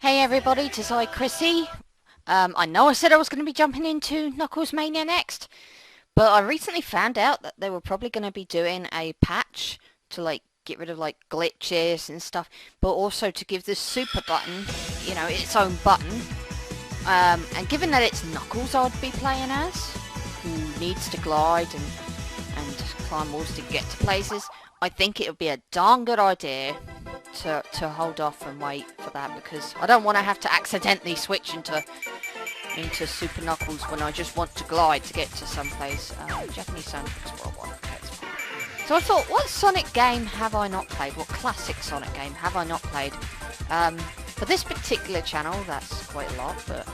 Hey everybody, tis I, Chrissy. I know I said I was going to be jumping into Knuckles Mania next, but I recently found out that they were probably going to be doing a patch to get rid of glitches and stuff, but also to give this super button, its own button. And given that it's Knuckles I'd be playing as, who needs to glide and climb walls to get to places, I think it would be a darn good idea to hold off and wait for that, because I don't want to have to accidentally switch into Super Knuckles when I just want to glide to get to someplace. Japanese soundtracks worldwide. Okay, it's fine. So I thought, what Sonic game have I not played? What classic Sonic game have I not played? For this particular channel, that's quite a lot, but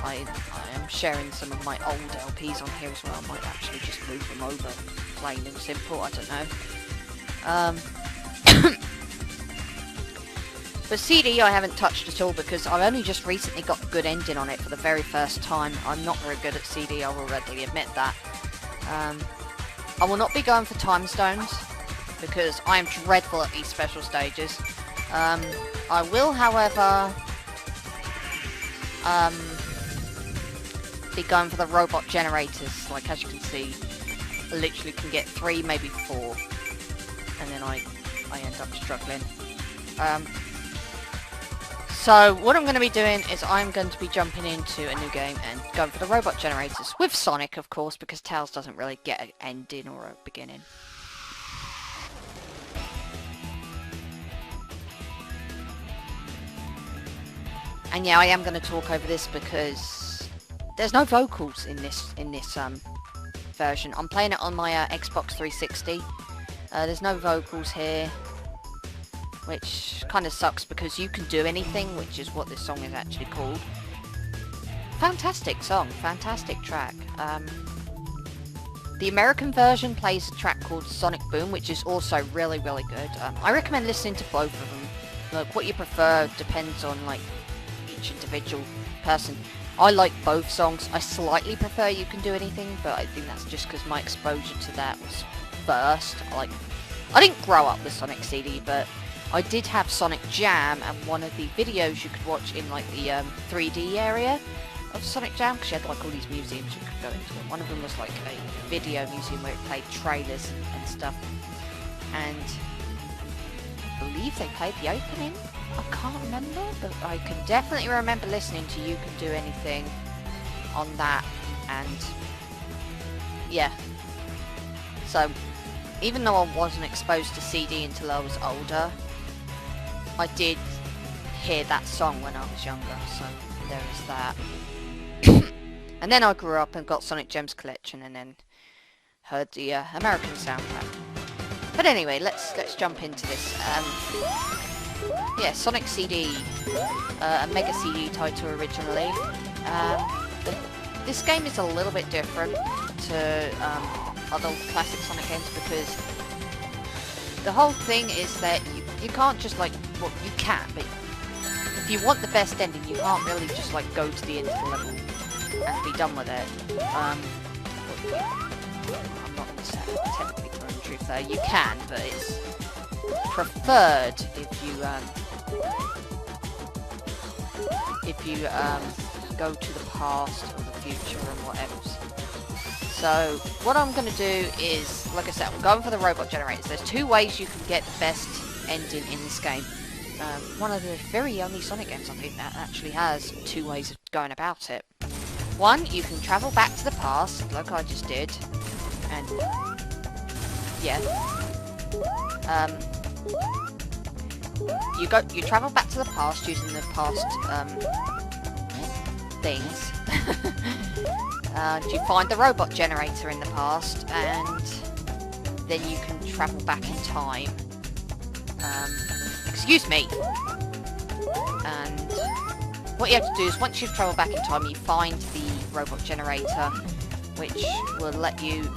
I am sharing some of my old LPs on here as well. I might actually just move them over, plain and simple, I don't know. But CD I haven't touched at all because I've only just recently got a good ending on it for the very first time. I'm not very good at CD, I will readily admit that. I will not be going for time stones because I am dreadful at these special stages. I will, however, be going for the robot generators. Like, as you can see, I literally can get 3, maybe 4, and then I end up struggling. So what I'm going to be doing is I'm going to be jumping into a new game and going for the robot generators with Sonic, of course, because Tails doesn't really get an ending or a beginning. And yeah, I am going to talk over this because there's no vocals in this version. I'm playing it on my Xbox 360. There's no vocals here, which kind of sucks because You Can Do Anything, which is what this song is actually called. Fantastic song, fantastic track. The American version plays a track called Sonic Boom, which is also really, really good. I recommend listening to both of them. Like, what you prefer depends on each individual person. I like both songs. I slightly prefer You Can Do Anything, but I think that's just because my exposure to that was first. I didn't grow up with Sonic CD, but I did have Sonic Jam, and one of the videos you could watch in the 3D area of Sonic Jam, because you had all these museums you could go into. And one of them was a video museum where it played trailers and stuff. And I believe they played the opening. I can't remember, but I can definitely remember listening to You Can Do Anything on that. And yeah, so even though I wasn't exposed to CD until I was older, I did hear that song when I was younger, so there is that. And then I grew up and got Sonic Gems Collection, and then heard the American soundtrack. But anyway, let's jump into this. Yeah, Sonic CD, a Mega CD title originally. This game is a little bit different to other classic Sonic games because the whole thing is that you can't just well, you can, but if you want the best ending, you can't really just go to the end of the level and be done with it. I'm not going to say technically tell the truth there. You can, but it's preferred if you go to the past or the future and whatever. So what I'm going to do is, like I said, I'm going for the robot generators. There's 2 ways you can get the best ending in this game. One of the very only Sonic games I think that actually has 2 ways of going about it. One, you can travel back to the past, like I just did, and yeah. You travel back to the past using the past things. You find the robot generator in the past, and then you can travel back in time. Excuse me. And what you have to do is, once you've travelled back in time, you find the robot generator, which will let you,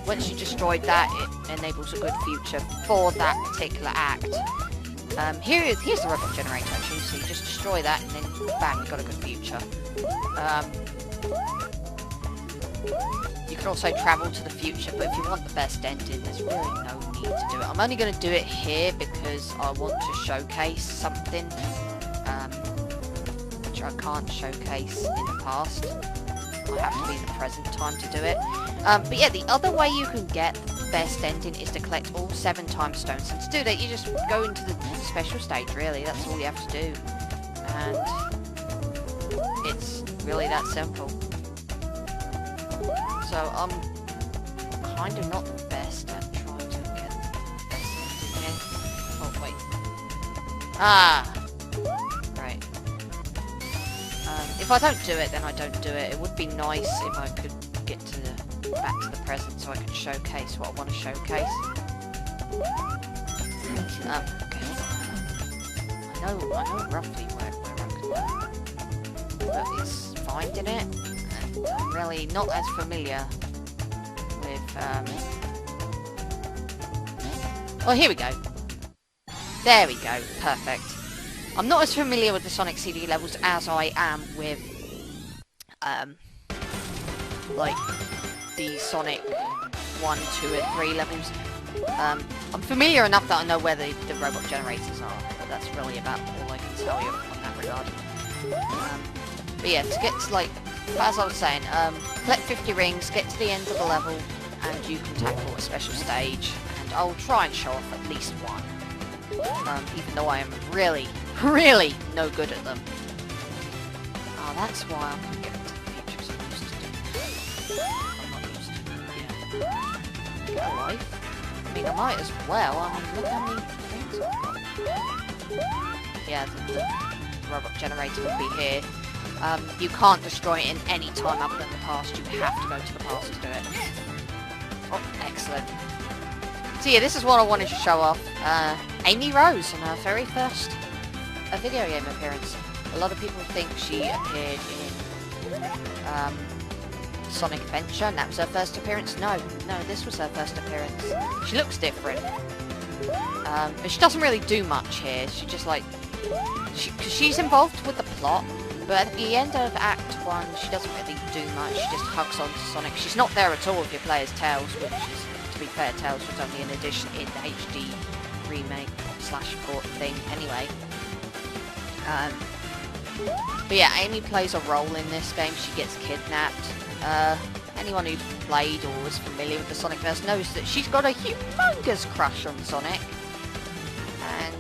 once you destroyed that, it enables a good future for that particular act. Here's the robot generator actually, so you just destroy that and then bang, you've got a good future. You can also travel to the future, but if you want the best ending, there's really no need to do it. I'm only going to do it here because I want to showcase something which I can't showcase in the past. I have to be in the present time to do it. But yeah, the other way you can get the best ending is to collect all 7 time stones. And to do that, you just go into the special stage, really. That's all you have to do. And it's really that simple. So I'm kind of not the best at trying to get the best ending here. Oh, wait. Ah! Right. If I don't do it, then I don't do it. It would be nice if I could get to back to the present so I could showcase what I want to showcase. Okay. I know roughly where I can go. But it's finding it, and I'm really not as familiar with, Oh, here we go. There we go. Perfect. I'm not as familiar with the Sonic CD levels as I am with, like, the Sonic 1, 2, and 3 levels. I'm familiar enough that I know where the robot generators are, but that's really about all I can tell you on that regard. But yeah, to get to, like, as I was saying, collect 50 rings, get to the end of the level, and you can tackle a special stage, and I'll try and show off at least one. Even though I am really no good at them. Oh, that's why I'm gonna get into the features I'm used to doing. I'm not used to, yeah. Get a life. I mean, I might as well. I mean, look how many things I've got. Yeah, the robot generator will be here. You can't destroy it in any time other than the past. You have to go to the past to do it. Oh, excellent. So yeah, this is what I wanted to show off. Amy Rose on her very first video game appearance. A lot of people think she appeared in Sonic Adventure, and that was her first appearance. No, this was her first appearance. She looks different. But she doesn't really do much here. She just like... Because she's involved with the plot, but at the end of Act 1, she doesn't really do much. She just hugs onto Sonic. She's not there at all if you play as Tails, which is... To be fair, Tails was only an addition in the HD remake / port thing anyway. But yeah, Amy plays a role in this game. She gets kidnapped. Anyone who's played or is familiar with the Sonicverse knows that she's got a humongous crush on Sonic. And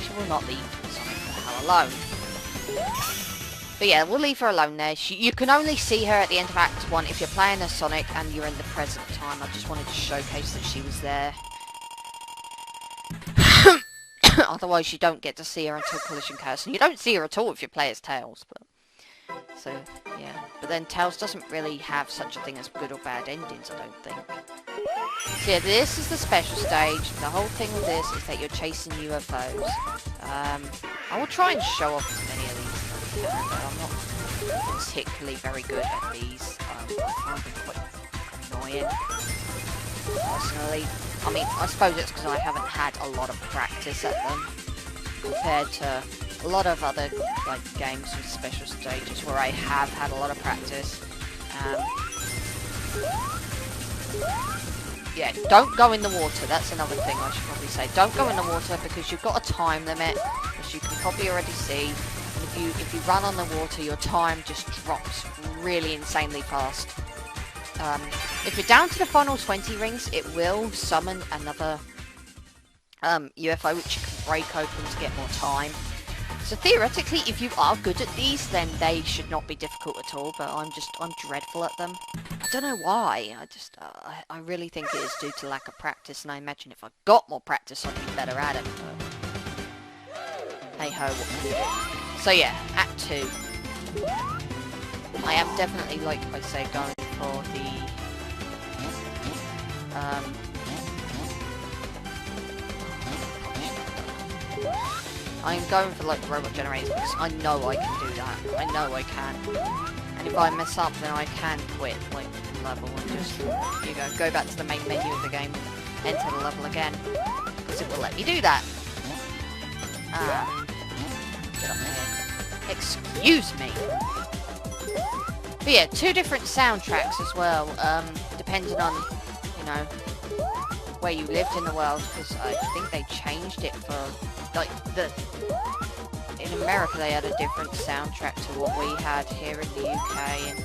she will not leave Sonic the hell alone. But yeah, we'll leave her alone there. You can only see her at the end of Act 1 if you're playing as Sonic and you're in the present time. I just wanted to showcase that she was there. Otherwise you don't get to see her until Collision Curse. And you don't see her at all if you play as Tails. But so, yeah. But then Tails doesn't really have such a thing as good or bad endings, I don't think. So yeah, this is the special stage. The whole thing with this is that you're chasing UFOs. I will try and show off as many of these. I'm not particularly very good at these. I find them quite annoying, personally. I mean, I suppose it's because I haven't had a lot of practice at them, compared to a lot of other like games with special stages where I have had a lot of practice. Yeah, don't go in the water. That's another thing I should probably say. Don't go in the water because you've got a time limit, as you can probably already see. And if you run on the water, your time just drops really insanely fast. If you're down to the final 20 rings, it will summon another UFO which you can break open to get more time. So theoretically, if you are good at these, then they should not be difficult at all, but I'm dreadful at them. I don't know why, I really think it is due to lack of practice, and I imagine if I got more practice, I'd be better at it, but hey-ho, what can you do? So yeah, Act 2. I am definitely, like I say, going for the, I'm going for like the robot generators because I know I can do that. I know I can. And if I mess up, then I can quit like the level and just, you go back to the main menu of the game and enter the level again. Because it will let you do that. Get up here. Excuse me. But yeah, 2 different soundtracks as well, depending on, you know, where you lived in the world, because I think they changed it for, like, in America they had a different soundtrack to what we had here in the UK,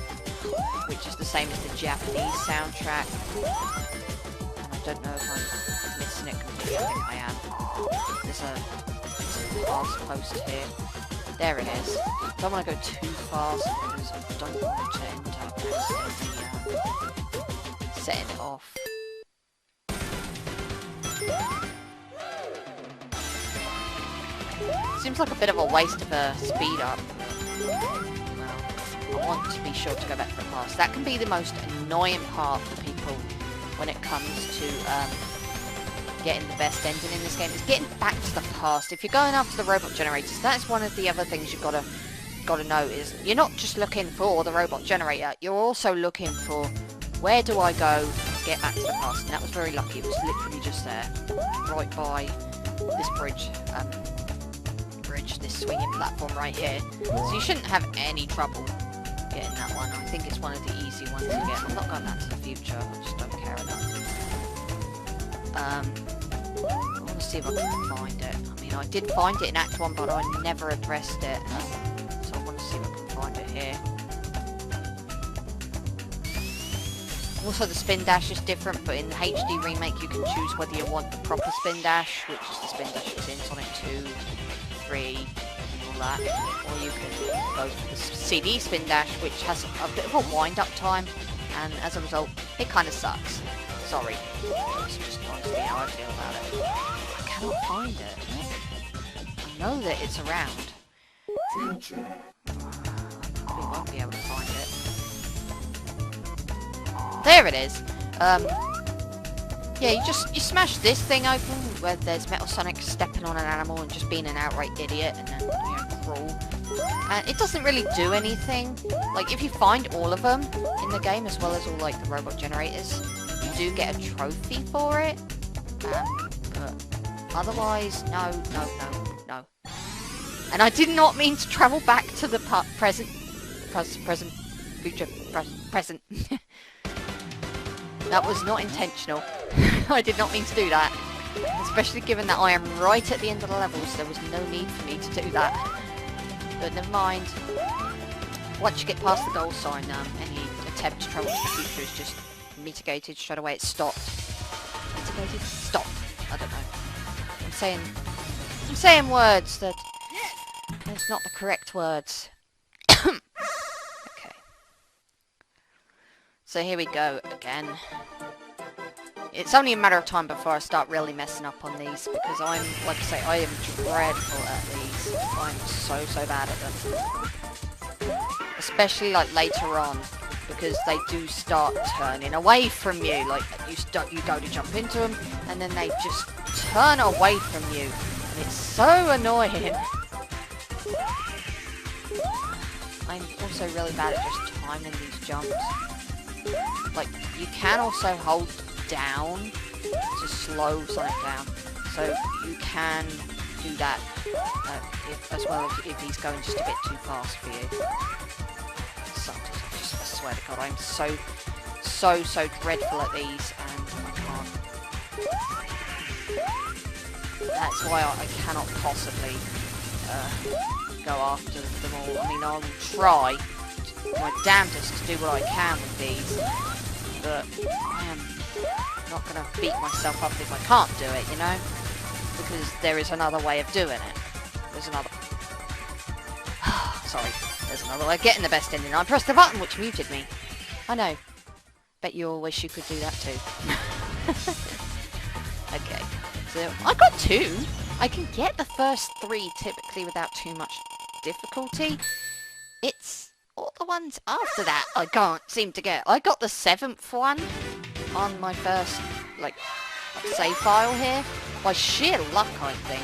which is the same as the Japanese soundtrack. And I don't know if I'm missing it completely. I think I am. There's a fast post here. There it is. Don't want to go too fast because I don't want to end up setting it off. Seems like a bit of a waste of a speed up. Well, I want to be sure to go back for a pass. That can be the most annoying part for people when it comes to getting the best ending in this game, is getting back to the past. If you're going after the robot generators, that's one of the other things you've got to know, is you're not just looking for the robot generator, you're also looking for where do I go to get back to the past. And that was very lucky. It was literally just there, right by this bridge, this swinging platform right here. So you shouldn't have any trouble getting that one. I think it's one of the easy ones to get. I'm not going back to the future. I just don't care enough. I want to see if I can find it. I mean, I did find it in Act 1, but I never addressed it. So I want to see if I can find it here. Also, the spin dash is different, but in the HD remake, you can choose whether you want the proper spin dash, which is the spin dash that's in Sonic 2, 3, and all that, or you can go for the CD spin dash, which has a bit of a wind-up time, and as a result, it kind of sucks. Sorry. That's just honestly how I feel about it. I cannot find it. I know that it's around. I probably won't be able to find it. There it is. Yeah, you smash this thing open where there's Metal Sonic stepping on an animal and just being an outright idiot and then, cruel. And it doesn't really do anything. Like, if you find all of them in the game, as well as all, like, the robot generators, you do get a trophy for it. But otherwise, no. And I did not mean to travel back to the present, future, present. That was not intentional. I did not mean to do that. Especially given that I am right at the end of the level, so there was no need for me to do that. But never mind. Once you get past the goal sign, any attempt to travel to the future is just mitigated straight away. It's stopped. Mitigated? Stopped. I don't know. I'm saying words that... That's not the correct words. Okay. So here we go again. It's only a matter of time before I start really messing up on these, because I'm, like I say, I am dreadful at these. I'm so bad at them. Especially, like, later on, because they do start turning away from you. Like, you go to jump into them, and then they just turn away from you. And it's so annoying. I'm also really bad at just timing these jumps. Like, you can also hold down to slow Sonic down, so you can do that as well if he's going just a bit too fast for you. Sometimes I swear to God, I'm so dreadful at these, and I can't. That's why I cannot possibly go after them all. I mean, I will try my damnedest to do what I can with these, but I am not going to beat myself up if I can't do it, you know? Because there is another way of doing it. There's another... Sorry. There's another way of getting the best ending. I pressed the button which muted me. I know. Bet you all wish you could do that too. Okay. So, I got 2. I can get the first 3 typically without too much difficulty. It's all the ones after that I can't seem to get. I got the 7th one on my first, like, save file here, by sheer luck, I think.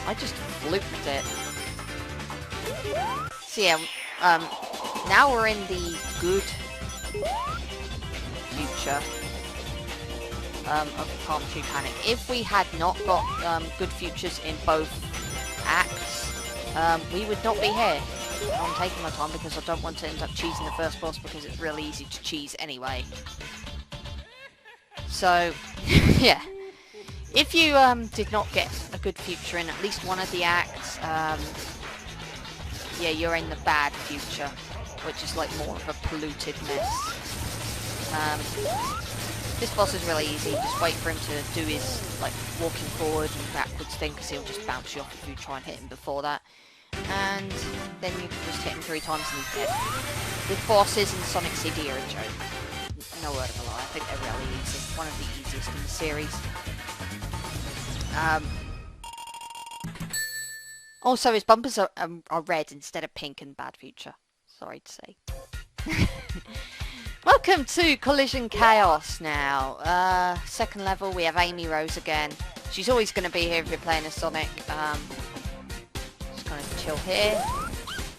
I just fluked it. So yeah, now we're in the good future of Palm Tree Planet. If we had not got good futures in both acts, we would not be here. I'm taking my time because I don't want to end up cheesing the first boss, because it's really easy to cheese anyway. So, yeah. If you did not get a good future in at least one of the acts. Yeah, you're in the bad future, which is like more of a polluted mess. This boss is really easy. Just wait for him to do his like walking forward and backwards thing, because he'll just bounce you off if you try and hit him before that. And then you can just hit him 3 times and he's dead. The bosses in Sonic CD are a joke. No word of a lie. I think they're really easy. One of the easiest in the series. Also, his bumpers are red instead of pink in Bad Future. Sorry to say. Welcome to Collision Chaos now. Second level, we have Amy Rose again. She's always going to be here if you're playing as Sonic. Just kind of chill here.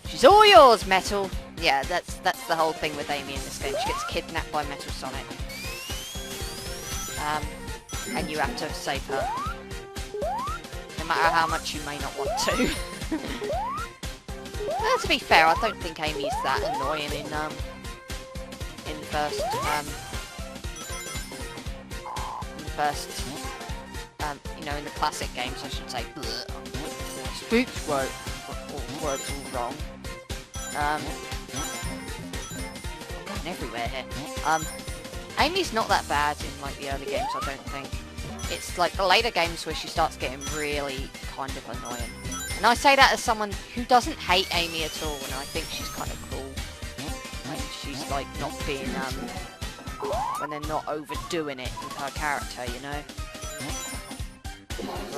She's all yours, Metal. Yeah, that's the whole thing with Amy in this game. She gets kidnapped by Metal Sonic. And you have to save her. No matter how much you may not want to. To be fair, I don't think Amy's that annoying in the first, you know, in the classic games, I should say. Speech words all wrong. Going everywhere here. Amy's not that bad in like the early games, I don't think. It's like the later games where she starts getting really kind of annoying. And I say that as someone who doesn't hate Amy at all, and I think she's kind of cool. When she's like not being, when they're not overdoing it with her character, you know?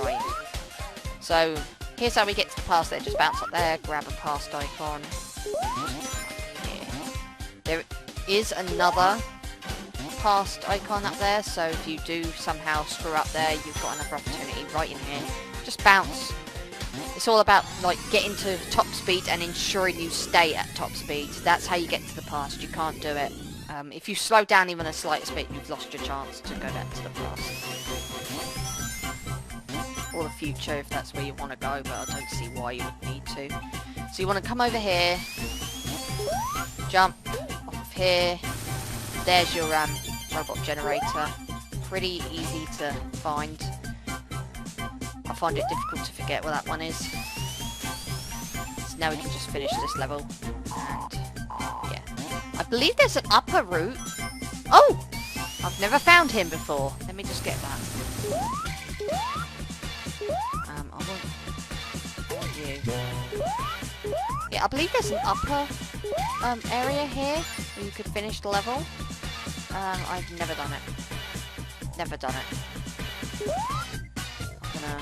Right. So, here's how we get to the past there. Just bounce up there, grab a past icon. Yeah. There is another past icon up there, so if you do somehow screw up there, you've got another opportunity right in here. Just bounce. It's all about like getting to top speed and ensuring you stay at top speed. That's how you get to the past. You can't do it. If you slow down even the slightest bit, you've lost your chance to go back to the past. Or the future, if that's where you want to go, but I don't see why you would need to. So you want to come over here, jump off of here. There's your robot generator. Pretty easy to find. I find it difficult to forget where that one is. So now we can just finish this level. And yeah. I believe there's an upper route. Oh! I've never found him before. Let me just get that. I want you. Yeah, I believe there's an upper area here where you could finish the level. I've never done it. Never done it. I'm gonna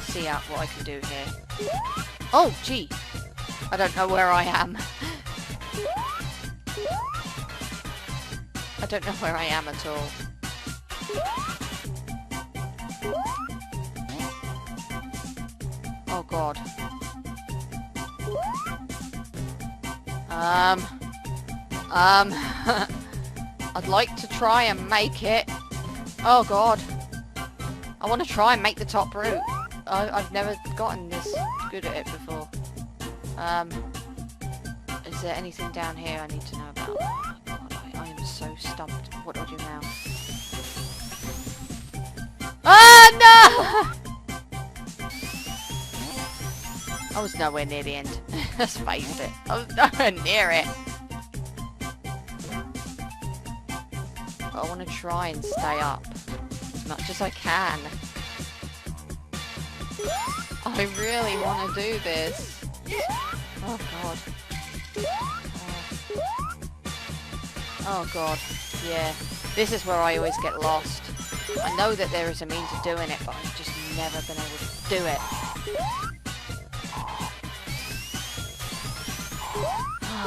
see out what I can do here. Oh, gee! I don't know where I am. I don't know where I am at all. Oh god. I'd like to try and make it. Oh god. I want to try and make the top route. I've never gotten this good at it before. Is there anything down here I need to know about? Oh god, I am so stumped. What do I do now? Oh no! I was nowhere near the end. Let's face it. I was nowhere near it. But I want to try and stay up as much as I can. I really want to do this. Oh god. Oh god. Yeah. This is where I always get lost. I know that there is a means of doing it, but I've just never been able to do it.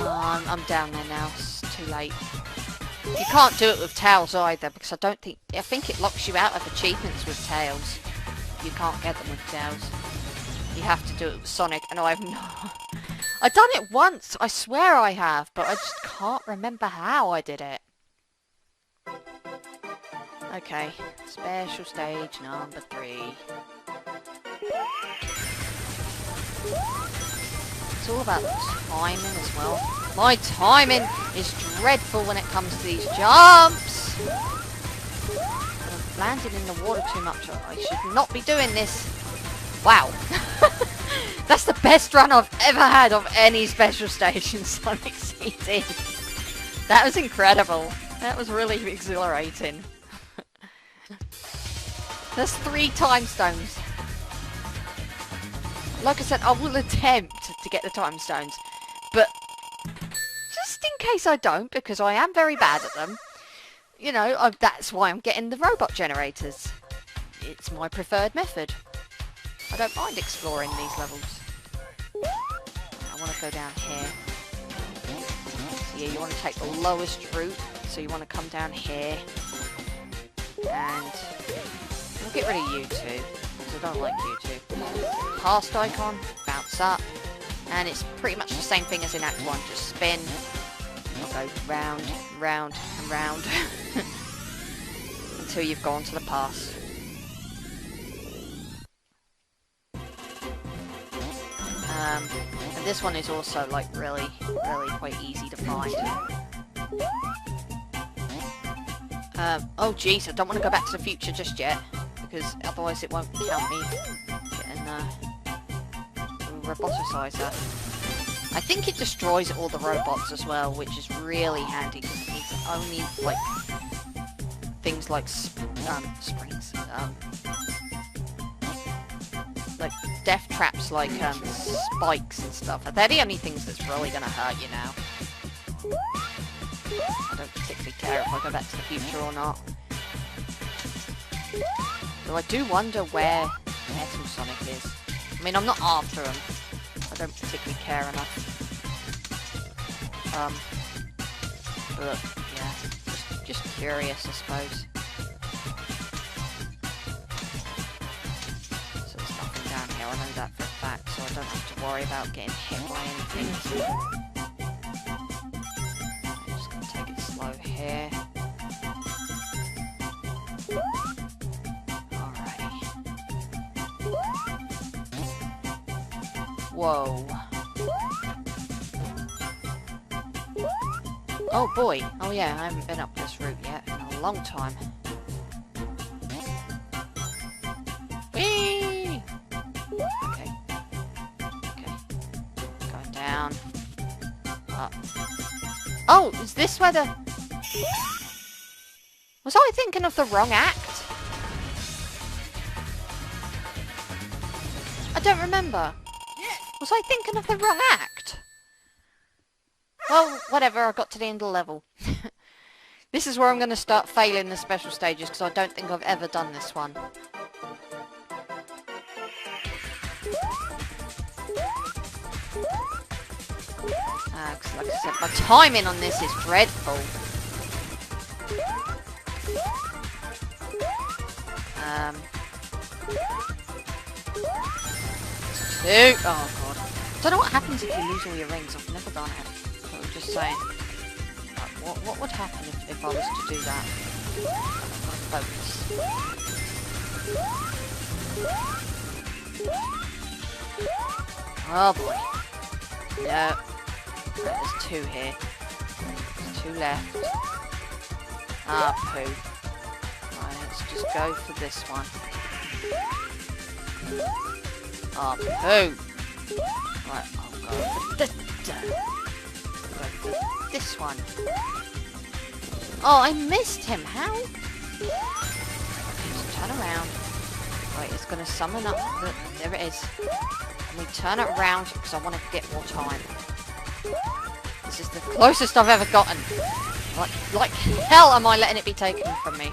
Oh, I'm down there now. It's too late. You can't do it with tails either, because I think it locks you out of achievements with tails. You can't get them with tails. You have to do it with Sonic, and I've done it once. I swear I have, but I just can't remember how I did it. Okay, special stage number 3. It's all about timing as well. My timing is dreadful when it comes to these jumps. Oh landing in the water too much. I should not be doing this. Wow. That's the best run I've ever had of any special stage in Sonic CD. That was incredible. That was really exhilarating. There's 3 time stones. Like I said, I will attempt to get the time stones. But just in case I don't, because I am very bad at them, you know, that's why I'm getting the robot generators. It's my preferred method. I don't mind exploring these levels. I want to go down here. So yeah, you want to take the lowest route. So you want to come down here. And we'll get rid of you two, because I don't like you two. Past icon, bounce up. And it's pretty much the same thing as in Act 1. Just spin. I'll go round, round, and round. Until you've gone to the pass. And this one is also like really quite easy to find. Oh jeez, I don't want to go back to the future just yet, because otherwise it won't count me getting Roboticizer. I think it destroys all the robots as well, which is really handy because it needs only like things like springs, like death traps, like spikes and stuff. They're the only things that's really gonna hurt you now. I don't particularly care if I go back to the future or not. Though I do wonder where Metal Sonic is. I mean, I'm not after him. I don't particularly care enough. But yeah, just curious, I suppose. So there's nothing down here. I know that for a fact, so I don't have to worry about getting hit by anything. I'm just gonna take it slow here. Alrighty. Whoa. Oh boy. Oh yeah, I haven't been up this route yet in a long time. Whee! Okay. Okay. Going down. Up. Oh, is this where the... Was I thinking of the wrong act? I don't remember. Was I thinking of the wrong act? Well, whatever, I got to the end of the level. This is where I'm going to start failing the special stages, because I don't think I've ever done this one. Cause like I said, my timing on this is dreadful. Oh god. I don't know what happens if you lose all your rings. I've never done it. So I'm just saying. Like, what would happen if I was to do that? Focus. Oh boy. No. Right, there's 2 here. There's 2 left. Ah, poo. Right, let's just go for this one. Ah, poo. Right, I'll go for this one. Oh, I missed him. How? Okay, so turn around. Right, it's going to summon up the... There it is. Let me turn it around because I want to get more time. This is the closest I've ever gotten. Like hell am I letting it be taken from me.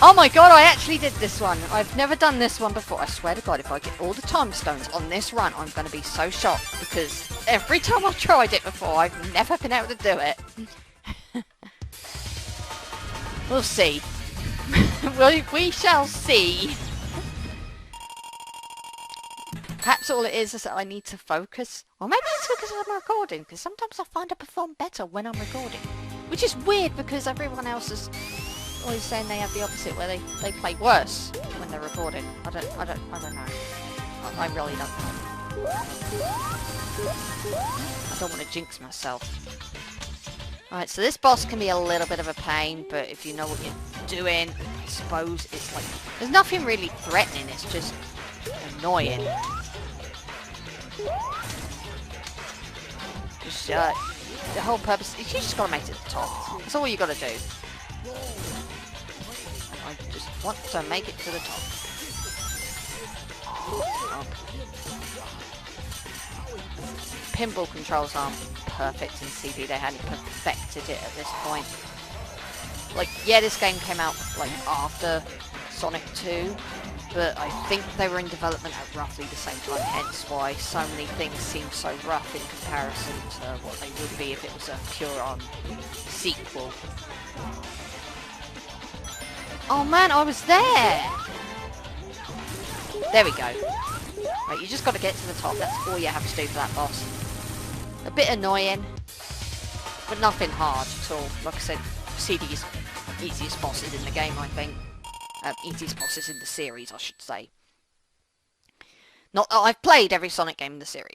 Oh my god, I actually did this one. I've never done this one before. I swear to god, if I get all the time stones on this run, I'm going to be so shocked. Because every time I've tried it before, I've never been able to do it. We'll see. We shall see. Perhaps all it is that I need to focus. Or maybe it's because I'm recording, because sometimes I find I perform better when I'm recording. Which is weird, because everyone else is always saying they have the opposite, where they play worse when they're recording. I don't know. I really don't know. I don't want to jinx myself. Alright, so this boss can be a little bit of a pain, but if you know what doing. I suppose it's like, there's nothing really threatening, it's just annoying. Just, the whole purpose is you just gotta make it to the top. That's all you gotta do. I just want to make it to the top. Pinball controls aren't perfect in CD. They hadn't perfected it at this point. Like, yeah, this game came out like after Sonic 2, but I think they were in development at roughly the same time, hence why so many things seem so rough in comparison to what they would be if it was a pure-on sequel. Oh man, I was there! There we go. Right, you just got to get to the top. That's all you have to do for that boss. A bit annoying, but nothing hard at all. Like I said, CD's easiest bosses in the game, I think. Easiest bosses in the series, I should say. Not that I've played every Sonic game in the series.